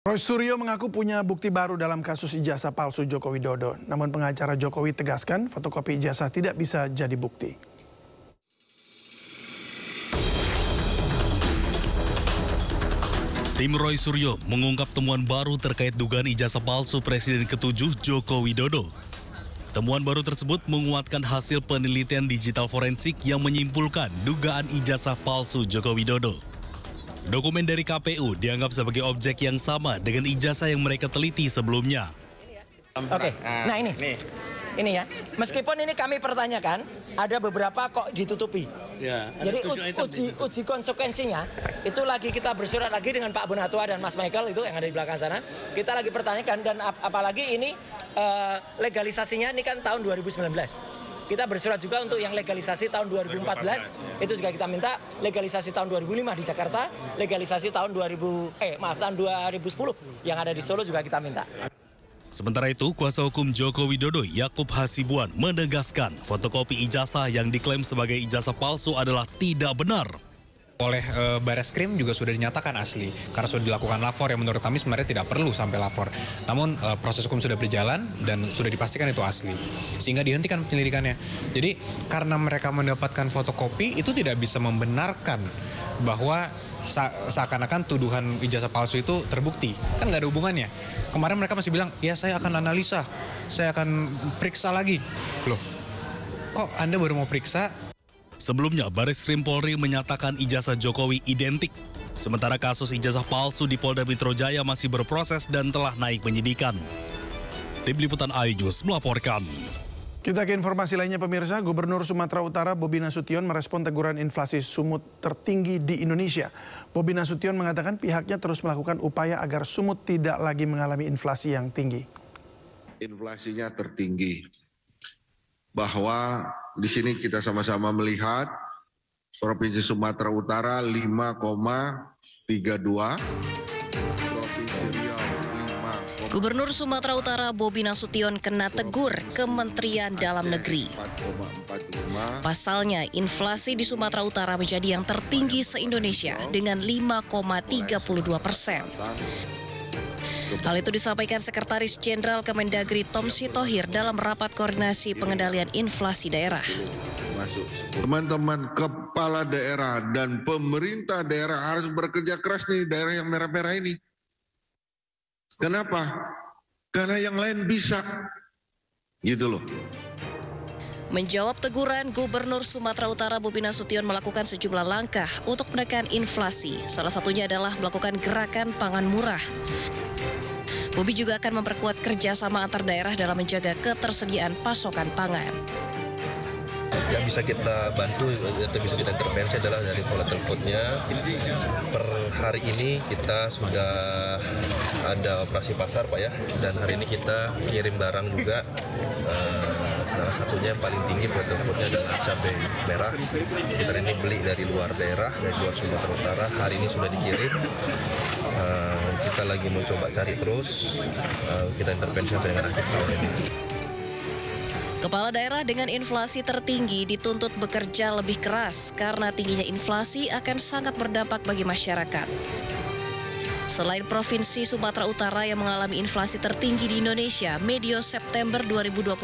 Roy Suryo mengaku punya bukti baru dalam kasus ijazah palsu Joko Widodo. Namun pengacara Jokowi tegaskan fotokopi ijazah tidak bisa jadi bukti. Tim Roy Suryo mengungkap temuan baru terkait dugaan ijazah palsu Presiden ke-7 Joko Widodo. Temuan baru tersebut menguatkan hasil penelitian digital forensik yang menyimpulkan dugaan ijazah palsu Joko Widodo. Dokumen dari KPU dianggap sebagai objek yang sama dengan ijazah yang mereka teliti sebelumnya. Oke, nah ini ya. Meskipun ini kami pertanyakan, ada beberapa kok ditutupi. Ya, jadi uji konsekuensinya itu lagi kita bersurat lagi dengan Pak Bonatua dan Mas Michael itu yang ada di belakang sana. Kita lagi pertanyakan dan apalagi ini legalisasinya ini kan tahun 2019. Kita bersurat juga untuk yang legalisasi tahun 2014, itu juga kita minta legalisasi tahun 2005 di Jakarta, legalisasi tahun 2010 yang ada di Solo juga kita minta. Sementara itu, kuasa hukum Joko Widodo Yakub Hasibuan menegaskan fotokopi ijazah yang diklaim sebagai ijazah palsu adalah tidak benar. Oleh Bareskrim juga sudah dinyatakan asli karena sudah dilakukan lapor yang menurut kami sebenarnya tidak perlu sampai lapor. Namun proses hukum sudah berjalan dan sudah dipastikan itu asli sehingga dihentikan penyelidikannya. Jadi karena mereka mendapatkan fotokopi itu tidak bisa membenarkan bahwa seakan-akan tuduhan ijazah palsu itu terbukti. Kan nggak ada hubungannya. Kemarin mereka masih bilang, ya saya akan analisa, saya akan periksa lagi. Loh, kok Anda baru mau periksa? Sebelumnya, Bareskrim Polri menyatakan ijazah Jokowi identik. Sementara kasus ijazah palsu di Polda Metro Jaya masih berproses dan telah naik penyidikan. Tim Liputan iNews melaporkan. Kita ke informasi lainnya pemirsa, Gubernur Sumatera Utara Bobi Nasution merespon teguran inflasi sumut tertinggi di Indonesia. Bobi Nasution mengatakan pihaknya terus melakukan upaya agar sumut tidak lagi mengalami inflasi yang tinggi. Inflasinya tertinggi. Bahwa di sini kita sama-sama melihat Provinsi Sumatera Utara 5,32, Provinsi Riau 5,4. Gubernur Sumatera Utara Bobi Nasution kena tegur Kementerian Dalam Negeri. Pasalnya, inflasi di Sumatera Utara menjadi yang tertinggi se-Indonesia dengan 5,32%. Hal itu disampaikan Sekretaris Jenderal Kemendagri Tom Sitohir dalam rapat koordinasi pengendalian inflasi daerah. Teman-teman kepala daerah dan pemerintah daerah harus bekerja keras nih, daerah yang merah-merah ini. Kenapa? Karena yang lain bisa. Gitu loh. Menjawab teguran, Gubernur Sumatera Utara Bobi Nasution melakukan sejumlah langkah untuk menekan inflasi. Salah satunya adalah melakukan gerakan pangan murah. Bobi juga akan memperkuat kerjasama antar daerah dalam menjaga ketersediaan pasokan pangan. Yang bisa kita bantu, yang bisa kita intervensi adalah dari volatile food-nya. Per hari ini kita sudah ada operasi pasar Pak ya, dan hari ini kita kirim barang juga. Salah satunya yang paling tinggi volatile food-nya adalah cabai merah. Kita ini beli dari luar daerah, dari luar Sumatera Utara. Hari ini sudah dikirim. Kita lagi mau coba cari terus, kita intervensi sampai dengan akhir tahun ini. Kepala daerah dengan inflasi tertinggi dituntut bekerja lebih keras karena tingginya inflasi akan sangat berdampak bagi masyarakat. Selain Provinsi Sumatera Utara yang mengalami inflasi tertinggi di Indonesia, medio September 2025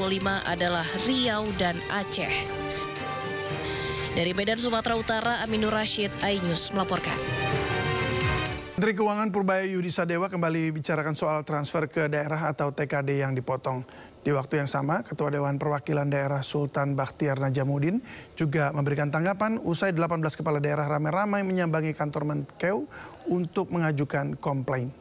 adalah Riau dan Aceh. Dari Medan, Sumatera Utara, Aminur Rashid, iNews melaporkan. Menteri Keuangan Purbaya Yudi Sadewa kembali bicarakan soal transfer ke daerah atau TKD yang dipotong. Di waktu yang sama, Ketua Dewan Perwakilan Daerah Sultan Bakhtiar Najamuddin juga memberikan tanggapan usai 18 kepala daerah ramai-ramai menyambangi kantor Menkeu untuk mengajukan komplain.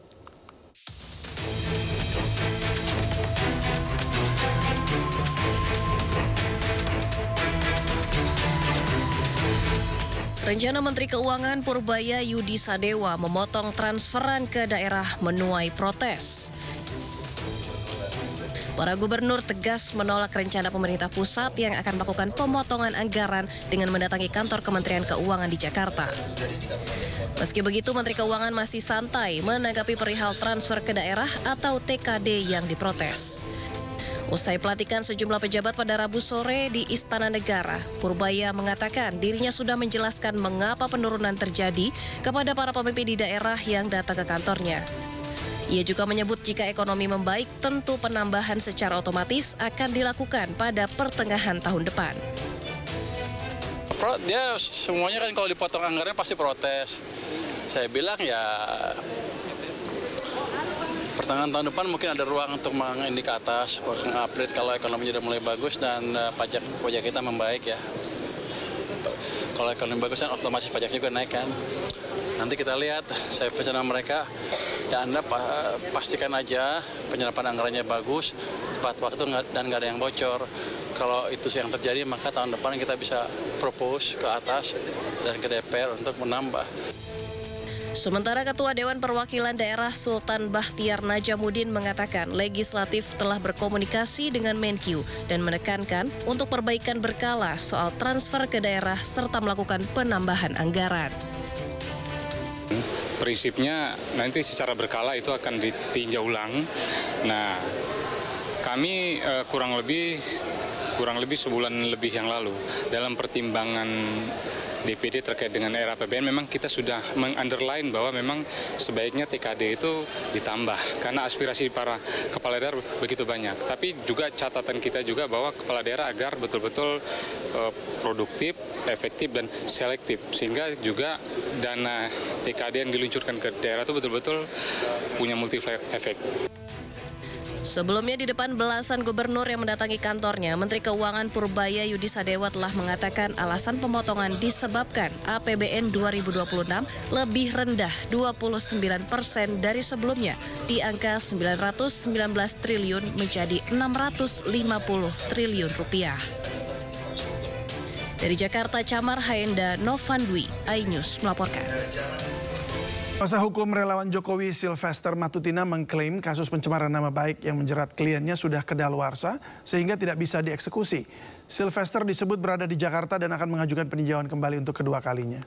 Rencana Menteri Keuangan Purbaya Yudi Sadewa memotong transferan ke daerah menuai protes. Para gubernur tegas menolak rencana pemerintah pusat yang akan melakukan pemotongan anggaran dengan mendatangi kantor Kementerian Keuangan di Jakarta. Meski begitu, Menteri Keuangan masih santai menanggapi perihal transfer ke daerah atau TKD yang diprotes. Usai pelantikan sejumlah pejabat pada Rabu sore di Istana Negara, Purbaya mengatakan dirinya sudah menjelaskan mengapa penurunan terjadi kepada para pemimpin di daerah yang datang ke kantornya. Ia juga menyebut jika ekonomi membaik, tentu penambahan secara otomatis akan dilakukan pada pertengahan tahun depan. Dia semuanya kan kalau dipotong anggarannya pasti protes. Saya bilang ya pertengahan tahun depan mungkin ada ruang untuk mengindik ke atas, mengupgrade kalau ekonomi sudah mulai bagus dan pajak kita membaik ya. Kalau ekonomi bagus kan otomatis pajaknya juga naik kan. Nanti kita lihat, saya pesan sama mereka, ya Anda pastikan aja penyerapan anggarannya bagus, tepat waktu dan nggak ada yang bocor. Kalau itu yang terjadi, maka tahun depan kita bisa propose ke atas dan ke DPR untuk menambah. Sementara Ketua Dewan Perwakilan Daerah Sultan Bahtiar Najamuddin mengatakan legislatif telah berkomunikasi dengan Menkyu dan menekankan untuk perbaikan berkala soal transfer ke daerah serta melakukan penambahan anggaran. Prinsipnya nanti secara berkala itu akan ditinjau ulang. Nah, kami kurang lebih sebulan lebih yang lalu dalam pertimbangan DPD terkait dengan era APBN memang kita sudah meng-underline bahwa memang sebaiknya TKD itu ditambah karena aspirasi para kepala daerah begitu banyak. Tapi juga catatan kita juga bahwa kepala daerah agar betul-betul produktif, efektif dan selektif sehingga juga dana TKD yang diluncurkan ke daerah itu betul-betul punya multiplier efek. Sebelumnya di depan belasan gubernur yang mendatangi kantornya, Menteri Keuangan Purbaya Yudi Sadewa telah mengatakan alasan pemotongan disebabkan APBN 2026 lebih rendah 29% dari sebelumnya di angka 919 triliun menjadi 650 triliun rupiah. Dari Jakarta, Camar Haenda, Novandwi, iNews melaporkan. Kuasa hukum relawan Jokowi Sylvester Matutina mengklaim kasus pencemaran nama baik yang menjerat kliennya sudah kedaluarsa sehingga tidak bisa dieksekusi. Sylvester disebut berada di Jakarta dan akan mengajukan peninjauan kembali untuk kedua kalinya.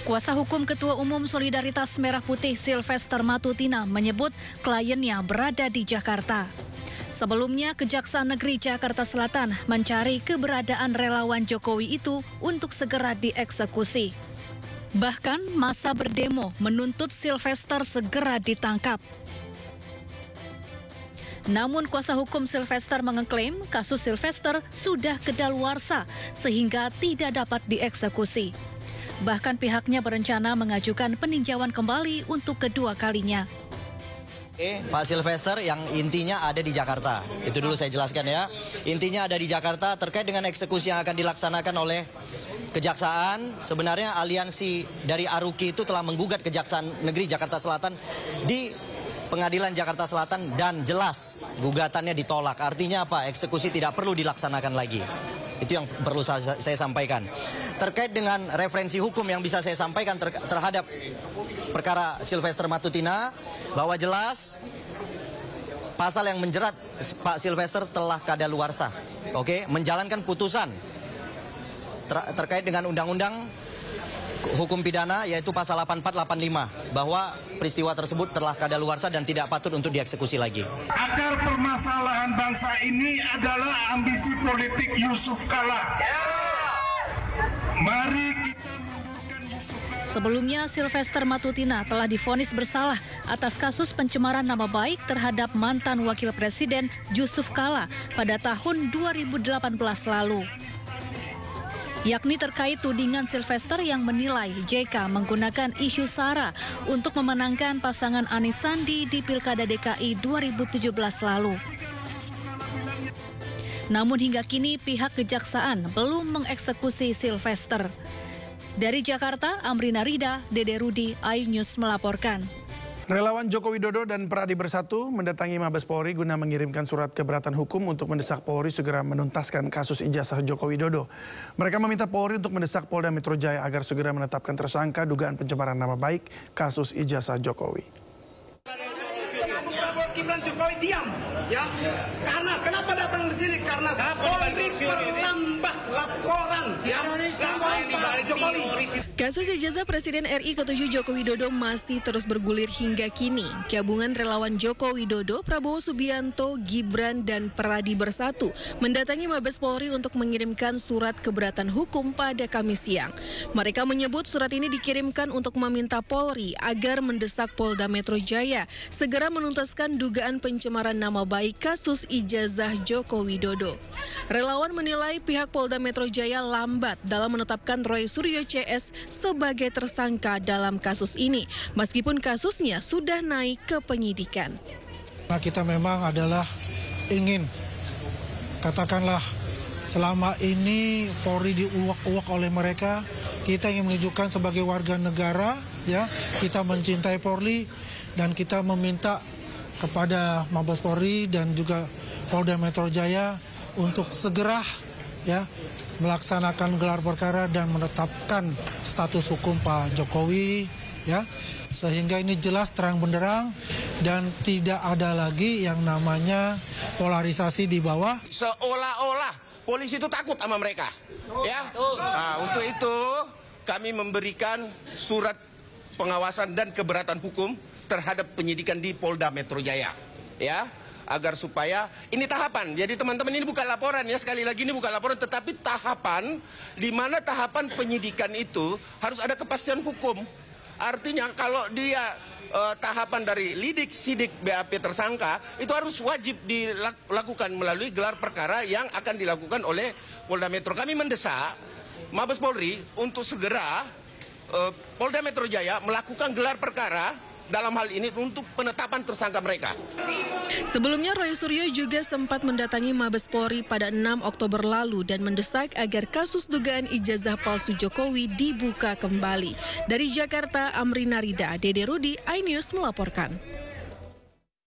Kuasa hukum Ketua Umum Solidaritas Merah Putih Sylvester Matutina menyebut kliennya berada di Jakarta. Sebelumnya, Kejaksaan Negeri Jakarta Selatan mencari keberadaan relawan Jokowi itu untuk segera dieksekusi. Bahkan massa berdemo menuntut Sylvester segera ditangkap. Namun kuasa hukum Sylvester mengklaim kasus Sylvester sudah kedaluarsa sehingga tidak dapat dieksekusi. Bahkan pihaknya berencana mengajukan peninjauan kembali untuk kedua kalinya. Pak Sylvester yang intinya ada di Jakarta. Itu dulu saya jelaskan ya. Intinya ada di Jakarta terkait dengan eksekusi yang akan dilaksanakan oleh Kejaksaan. Sebenarnya aliansi dari Aruki itu telah menggugat Kejaksaan Negeri Jakarta Selatan di Pengadilan Jakarta Selatan dan jelas gugatannya ditolak. Artinya apa? Eksekusi tidak perlu dilaksanakan lagi. Itu yang perlu saya sampaikan. Terkait dengan referensi hukum yang bisa saya sampaikan terhadap perkara Sylvester Matutina, bahwa jelas pasal yang menjerat Pak Sylvester telah kadaluarsa. Oke, menjalankan putusan terkait dengan undang-undang hukum pidana yaitu pasal 8485 bahwa peristiwa tersebut telah kadaluarsa dan tidak patut untuk dieksekusi lagi. Akar permasalahan bangsa ini adalah ambisi politik Yusuf Kala. Mari kita mundurkan Yusuf Kala. Sebelumnya, Sylvester Matutina telah divonis bersalah atas kasus pencemaran nama baik terhadap mantan Wakil Presiden Yusuf Kala pada tahun 2018 lalu. Yakni terkait tudingan Sylvester yang menilai JK menggunakan isu SARA untuk memenangkan pasangan Anies Sandi di Pilkada DKI 2017 lalu. Namun hingga kini pihak kejaksaan belum mengeksekusi Sylvester. Dari Jakarta, Amrina Rida, Dede Rudi, iNews melaporkan. Relawan Joko Widodo dan Pradi Bersatu mendatangi Mabes Polri guna mengirimkan surat keberatan hukum untuk mendesak Polri segera menuntaskan kasus ijazah Joko Widodo. Mereka meminta Polri untuk mendesak Polda Metro Jaya agar segera menetapkan tersangka dugaan pencemaran nama baik kasus ijazah Jokowi. Gibran Jokowi diam, ya. Karena kenapa datang ke sini? Karena Polri perlambat Kasus ijazah Presiden RI ke-7 Joko Widodo masih terus bergulir hingga kini. Gabungan relawan Joko Widodo, Prabowo Subianto, Gibran, dan Peradi Bersatu mendatangi Mabes Polri untuk mengirimkan surat keberatan hukum pada Kamis siang. Mereka menyebut surat ini dikirimkan untuk meminta Polri agar mendesak Polda Metro Jaya segera menuntaskan dugaan pencemaran nama baik kasus ijazah Joko Widodo. Relawan menilai pihak Polda Metro Jaya lambat dalam menetapkan Roy Suryo CS sebagai tersangka dalam kasus ini, meskipun kasusnya sudah naik ke penyidikan. Nah, kita memang adalah ingin, katakanlah selama ini Polri diuak-uak oleh mereka, kita ingin menunjukkan sebagai warga negara, ya, kita mencintai Polri dan kita meminta kepada Mabes Polri dan juga Polda Metro Jaya untuk segera, ya, melaksanakan gelar perkara dan menetapkan status hukum Pak Jokowi, ya, sehingga ini jelas terang benderang dan tidak ada lagi yang namanya polarisasi di bawah. Seolah-olah polisi itu takut sama mereka, ya. Nah, untuk itu kami memberikan surat pengawasan dan keberatan hukum terhadap penyidikan di Polda Metro Jaya, ya. Agar supaya ini tahapan. Jadi teman-teman, ini bukan laporan, ya, sekali lagi ini bukan laporan, tetapi tahapan di mana tahapan penyidikan itu harus ada kepastian hukum. Artinya kalau dia tahapan dari lidik, sidik, BAP tersangka itu harus wajib dilakukan melalui gelar perkara yang akan dilakukan oleh Polda Metro. Kami mendesak Mabes Polri untuk segera Polda Metro Jaya melakukan gelar perkara dalam hal ini untuk penetapan tersangka mereka. Sebelumnya Roy Suryo juga sempat mendatangi Mabes Polri pada 6 Oktober lalu dan mendesak agar kasus dugaan ijazah palsu Jokowi dibuka kembali. Dari Jakarta, Amrina Rida, Dede Rudi, iNews melaporkan.